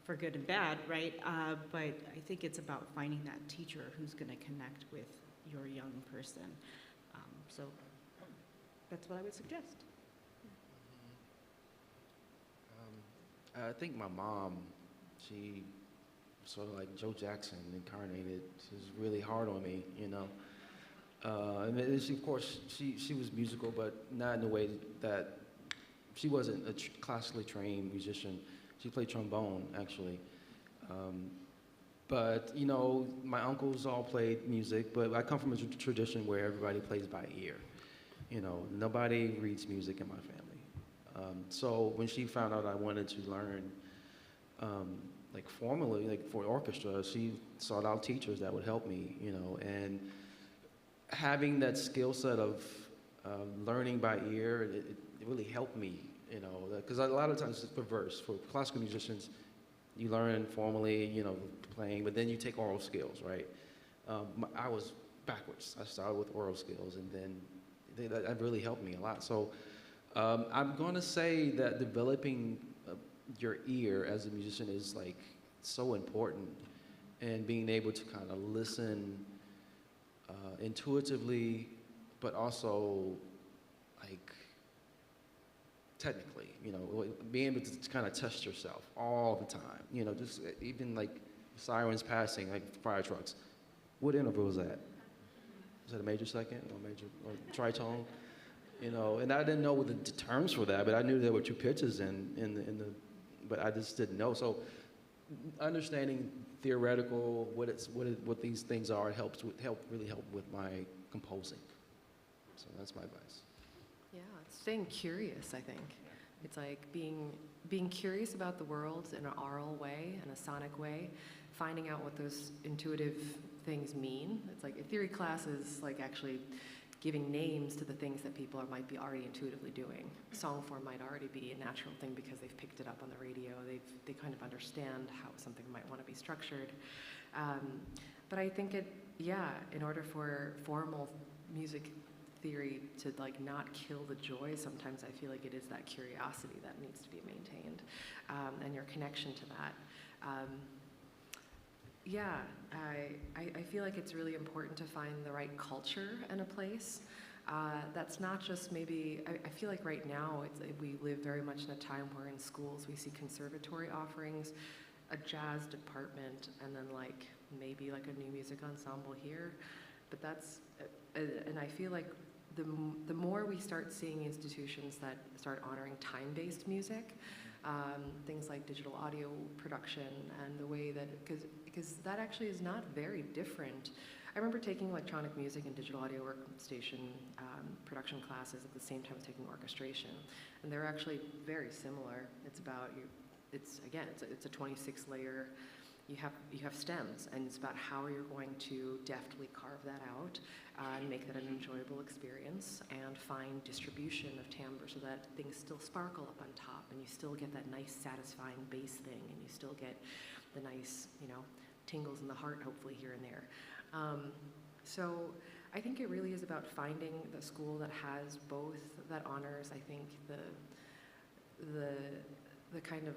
for good and bad, right? But I think it's about finding that teacher who's going to connect with your young person. So that's what I would suggest. I think my mom, she sort of like Joe Jackson incarnated. She was really hard on me, And of course, she was musical, but not in the way that she wasn't a classically trained musician. She played trombone, actually. But my uncles all played music, but I come from a tradition where everybody plays by ear. Nobody reads music in my family. So when she found out I wanted to learn, formally, for orchestra, she sought out teachers that would help me, and having that skill set of learning by ear, it really helped me, because a lot of times it's reverse. For classical musicians, you learn formally, playing, but then you take oral skills, right? I was backwards. I started with oral skills, and then that really helped me a lot. So I'm going to say that developing your ear as a musician is so important, and being able to kind of listen intuitively, but also technically, being able to kind of test yourself all the time, just even sirens passing, fire trucks. What interval is that? Is that a major second or major or tritone? And I didn't know the terms for that, but I knew there were two pitches but I just didn't know. So understanding theoretical, what these things are, really help with my composing. So that's my advice. Yeah, it's staying curious, I think. It's like being curious about the world in an aural way, in a sonic way, finding out what those intuitive things mean. It's like a theory class is like actually giving names to the things that people might be already intuitively doing. Song form might already be a natural thing because they've picked it up on the radio. They kind of understand how something might want to be structured. But I think in order for formal music theory to like not kill the joy, sometimes I feel like it is that curiosity that needs to be maintained, and your connection to that. I feel like it's really important to find the right culture in a place. That's not just maybe, I feel like right now we live very much in a time where in schools we see conservatory offerings, a jazz department, and then like maybe like a new music ensemble here. But that's, and I feel like the more we start seeing institutions that start honoring time-based music, things like digital audio production and the way that, because that actually is not very different. I remember taking electronic music and digital audio workstation production classes at the same time as taking orchestration, and they're actually very similar. It's about it's a 26-layer. You have stems, and it's about how you're going to deftly carve that out and make that an enjoyable experience, and find distribution of timbre so that things still sparkle up on top, and you still get that nice, satisfying bass thing, and you still get the nice, tingles in the heart, hopefully here and there. So I think it really is about finding the school that has both, that honors, I think, the kind of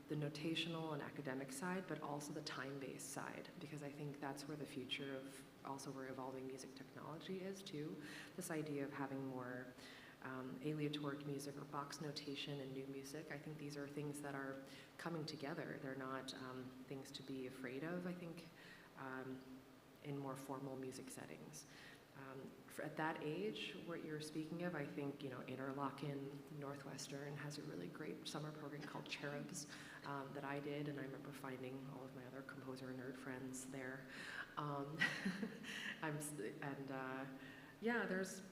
the notational and academic side, but also the time-based side, because I think that's where the future of also where evolving music technology is too. This idea of having more aleatoric music or box notation and new music, I think these are things that are coming together. They're not things to be afraid of, I think, in more formal music settings. At that age, what you're speaking of, I think, Interlochen Northwestern has a really great summer program called Cherubs that I did, and I remember finding all of my other composer nerd friends there.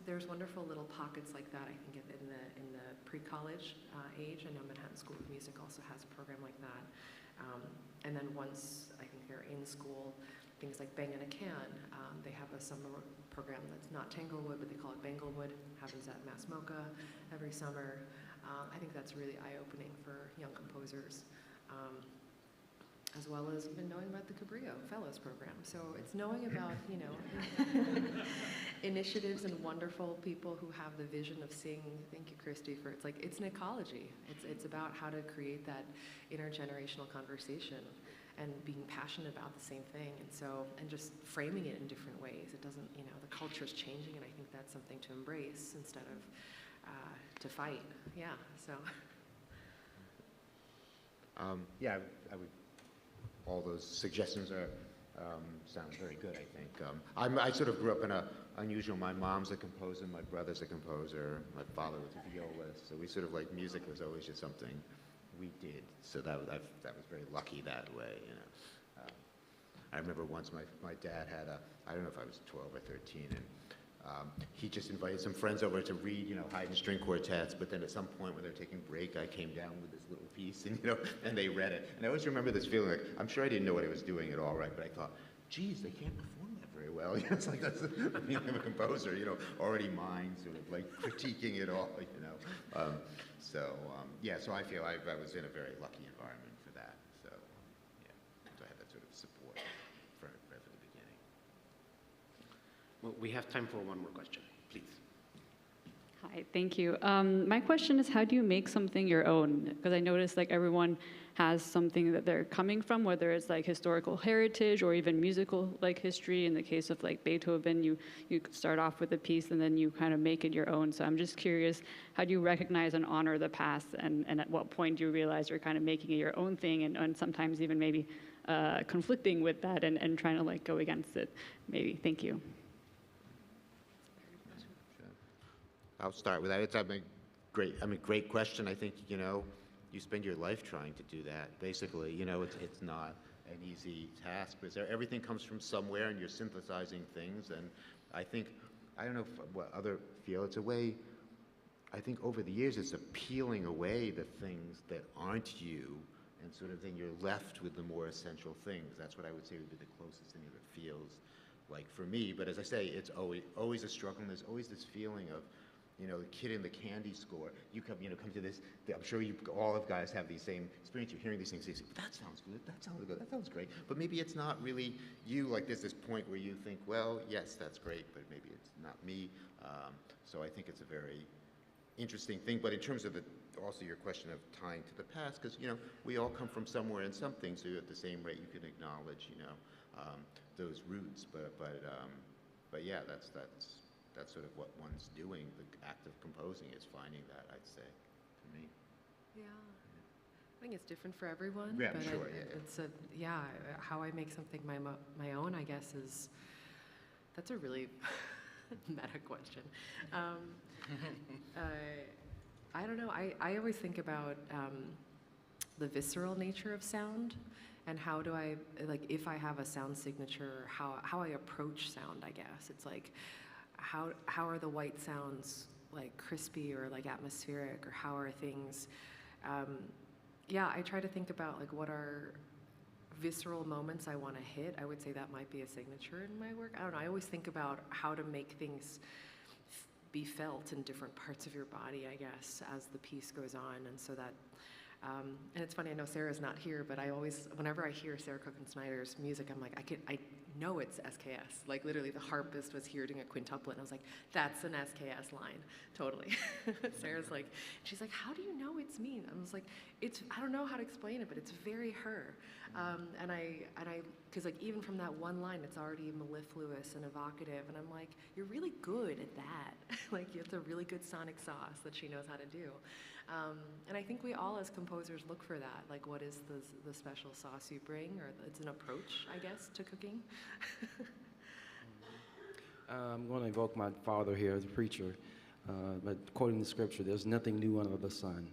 There's wonderful little pockets like that. I think in the pre-college age, I know Manhattan School of Music also has a program like that. And then once I think they're in school, things like Bang in a Can, they have a summer program that's not Tanglewood, but they call it Banglewood. Happens at Mass MoCA every summer. I think that's really eye-opening for young composers, as well as knowing about the Cabrillo Fellows program. So it's knowing about, initiatives and wonderful people who have the vision of seeing, thank you, Christy, it's an ecology. It's about how to create that intergenerational conversation and being passionate about the same thing, and just framing it in different ways. It doesn't, the culture's changing, and I think that's something to embrace instead of to fight. Yeah, so. I would. All those suggestions sound very good, I think. I sort of grew up in unusual. My mom's a composer, my brother's a composer, my father was a violist, so we sort of music was always just something we did. So that was very lucky that way, I remember once my dad had I don't know if I was 12 or 13, and he just invited some friends over to read, Haydn string quartets, but then at some point when they were taking break, I came down with this little piece, and, and they read it. And I always remember this feeling I'm sure I didn't know what I was doing at all right, but I thought, geez, they can't perform that very well. It's like that's the feeling of a composer, already mind sort of critiquing it all, So I feel I was in a very lucky environment for that. So, so I had that sort of support from the beginning. Well, we have time for one more question, please. Hi, thank you. My question is, how do you make something your own? Because I noticed everyone has something that they're coming from, whether it's historical heritage or even musical history. In the case of Beethoven, you start off with a piece and then you kind of make it your own. So I'm just curious, how do you recognize and honor the past, and at what point do you realize you're kind of making it your own thing, and sometimes even maybe conflicting with that and trying to go against it, maybe? Thank you. I'll start with that. It's great question. I think, you spend your life trying to do that. Basically, you know, it's not an easy task, because everything comes from somewhere, and you're synthesizing things. And I think, I don't know what other feel, it's a way, I think over the years it's a peeling away the things that aren't you, and sort of then you're left with the more essential things. That's what I would say would be the closest thing that it feels like for me. But as I say, it's always a struggle, and there's always this feeling of, you know, the kid in the candy store. You come to this, I'm sure all of guys have the same experience. You're hearing these things, you say, that sounds good, that sounds good, that sounds great. But maybe it's not really you, like there's this point where you think, well, yes, that's great, but maybe it's not me. So I think it's a very interesting thing. But in terms of also your question of tying to the past, because, you know, we all come from somewhere and something, so at the same rate you can acknowledge, you know, those roots. But yeah, that's sort of what one's doing. The act of composing is finding that, I'd say, for me. Yeah. I think it's different for everyone. Yeah, but sure, It's how I make something my own, I guess, that's a really meta question. I don't know. I always think about the visceral nature of sound, and how do I, like, if I have a sound signature, how I approach sound, I guess. It's like, how are the white sounds like crispy or like atmospheric, or how are things, I try to think about like what are visceral moments I want to hit. I would say that might be a signature in my work. I don't know, I always think about how to make things be felt in different parts of your body, I guess, as the piece goes on. And so that, and it's funny, I know Sarah's not here, but I always, whenever I hear Sarah Cook-Snyder's music, I'm like, I know it's SKS. Like literally the harpist was here doing a quintuplet, and I was like, that's an SKS line, totally. Sarah's like, she's like, how do you know it's me? I was like, I don't know how to explain it, but it's very her. And I, because like even from that one line, it's already mellifluous and evocative, and I'm like, you're really good at that. Like it's a really good sonic sauce that she knows how to do. And I think we all as composers look for that, like what is the special sauce you bring, or it's an approach, I guess, to cooking. I'm going to invoke my father here as a preacher, but quoting the scripture, there's nothing new under the sun.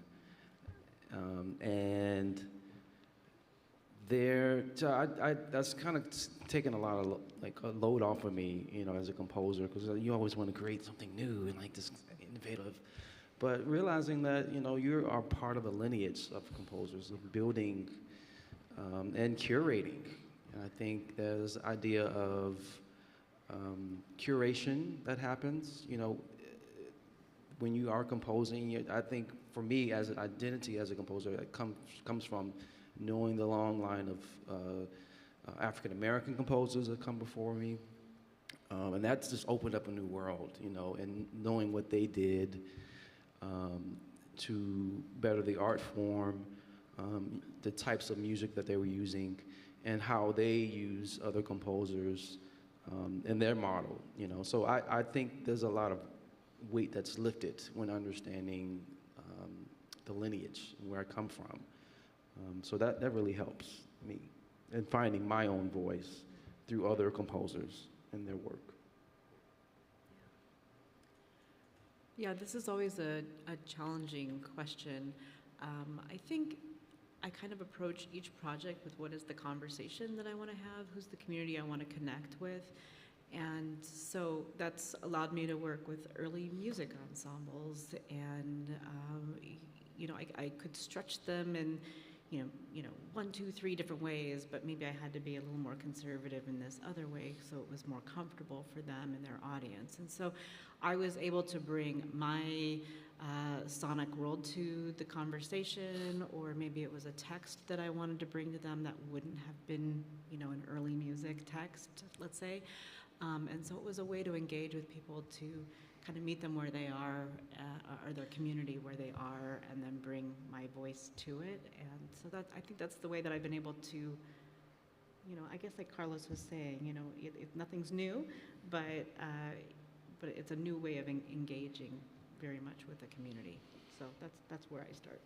And that's kind of taken a lot of like a load off of me, you know, as a composer, because you always want to create something new and like this innovative. But realizing that, you know, you are part of a lineage of composers, of building and curating. And I think there's the idea of curation that happens, you know, when you are composing. I think for me, as an identity as a composer, it comes from knowing the long line of African-American composers that come before me. And that's just opened up a new world, you know, and knowing what they did to better the art form, the types of music that they were using, and how they use other composers in their model, you know. So I think there's a lot of weight that's lifted when understanding the lineage and where I come from. So that really helps me in finding my own voice through other composers and their work. Yeah, this is always a challenging question. I think I kind of approach each project with what is the conversation that I want to have, who's the community I want to connect with. And so that's allowed me to work with early music ensembles, and you know, I could stretch them in, you know, 1, 2, 3 different ways, but maybe I had to be a little more conservative in this other way, so it was more comfortable for them and their audience. And so I was able to bring my sonic world to the conversation, or maybe it was a text that I wanted to bring to them that wouldn't have been, you know, an early music text, let's say. And so it was a way to engage with people, to kind of meet them where they are, or their community where they are, and then bring my voice to it. And so I think that's the way that I've been able to, you know, I guess like Carlos was saying, you know, nothing's new, but it's a new way of engaging very much with the community. So that's where I start.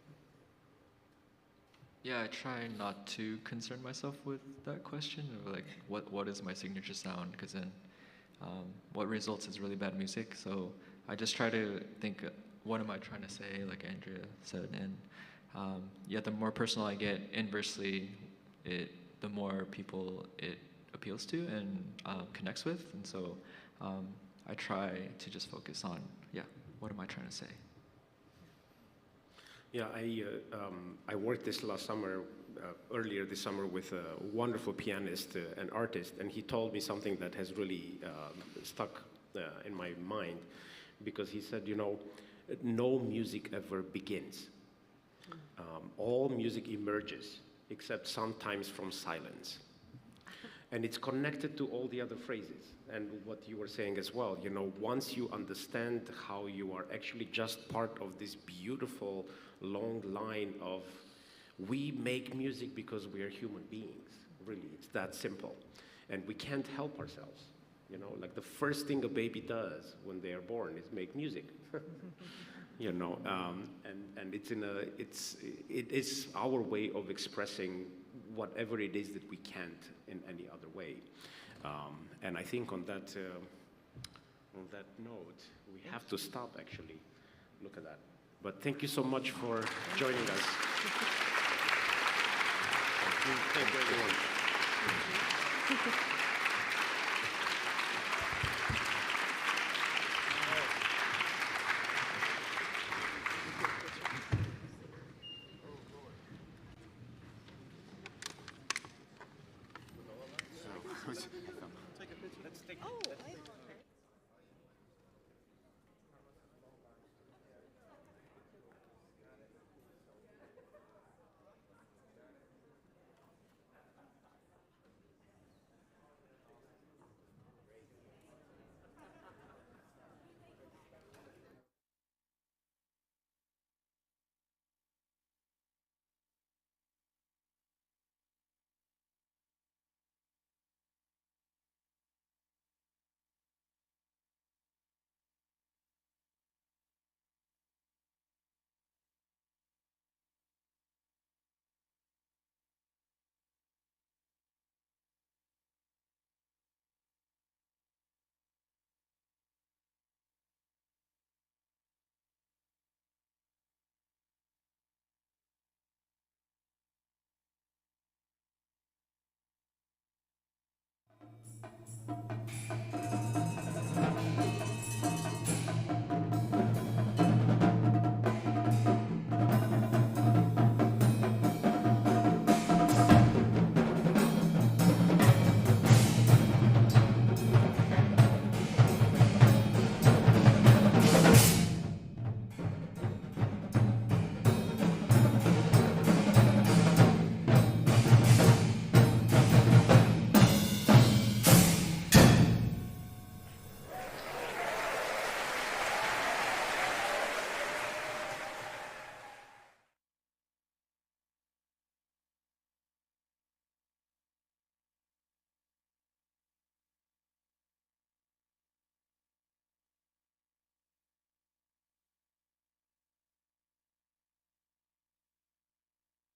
Yeah, I try not to concern myself with that question of like what is my signature sound, because then what results is really bad music. So I just try to think, what am I trying to say, like Andrea said, and yeah, the more personal I get, inversely, the more people it appeals to and connects with. And so I try to just focus on, yeah, what am I trying to say? Yeah, I worked this last summer, earlier this summer, with a wonderful pianist and artist, and he told me something that has really stuck in my mind, because he said, you know, no music ever begins. All music emerges, except sometimes from silence. And it's connected to all the other phrases and what you were saying as well. You know, once you understand how you are actually just part of this beautiful long line of, we make music because we are human beings. Really, it's that simple. And we can't help ourselves. You know, like the first thing a baby does when they are born is make music. You know, and it is our way of expressing whatever it is that we can't in any other way. And I think on that note, we have to stop, actually. Look at that. But thank you so much for joining us. Thank you, everyone. Take a picture. Let's take